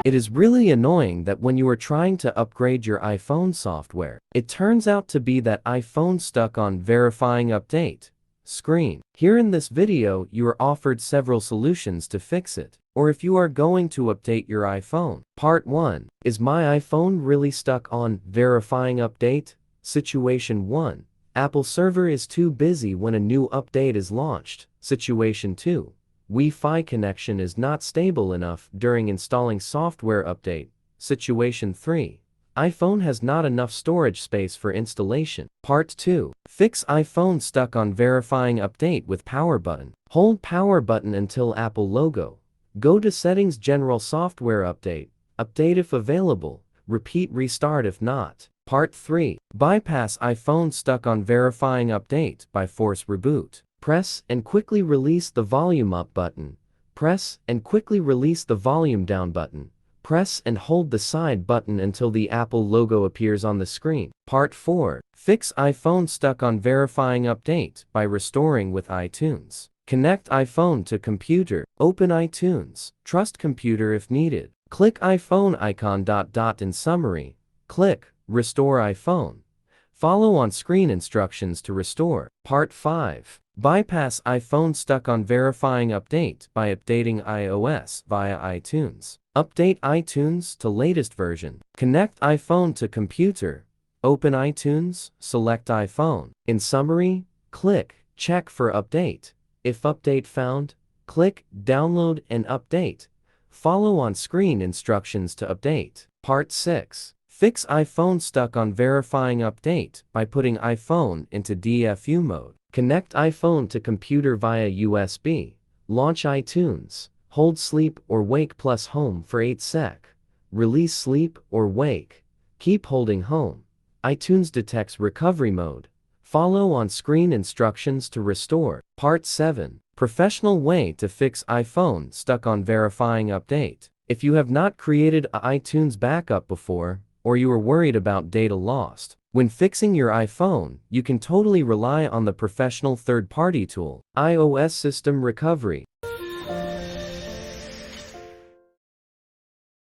It is really annoying that when you are trying to upgrade your iPhone software, it turns out to be that iPhone stuck on verifying update screen. Here in this video, you are offered several solutions to fix it, or if you are going to update your iPhone. Part 1. Is my iPhone really stuck on verifying update? Situation 1. Apple server is too busy when a new update is launched. Situation 2. Wi-Fi connection is not stable enough during installing software update. Situation 3. iPhone has not enough storage space for installation. Part 2. Fix iPhone stuck on verifying update with power button. Hold power button until Apple logo. Go to settings, general software update. Update if available. Repeat restart if not. Part 3. Bypass iPhone stuck on verifying update by force reboot. Press and quickly release the volume up button. Press and quickly release the volume down button. Press and hold the side button until the Apple logo appears on the screen. Part 4. Fix iPhone stuck on verifying update by restoring with iTunes. Connect iPhone to computer. Open iTunes. Trust computer if needed. Click iPhone icon. In summary, click Restore iPhone. Follow on screen instructions to restore. Part 5. Bypass iPhone stuck on verifying update by updating iOS via iTunes. Update iTunes to latest version. Connect iPhone to computer. Open iTunes, select iPhone. In summary, click Check for update. If update found, click Download and update. Follow on screen instructions to update. Part 6. Fix iPhone stuck on verifying update by putting iPhone into DFU mode. Connect iPhone to computer via USB. Launch iTunes. Hold sleep or wake plus home for 8 sec. Release sleep or wake. Keep holding home. iTunes detects recovery mode. Follow on screen instructions to restore. Part 7. Professional way to fix iPhone stuck on verifying update. If you have not created an iTunes backup before, or you are worried about data lost, when fixing your iPhone, you can totally rely on the professional third-party tool, iOS System Recovery.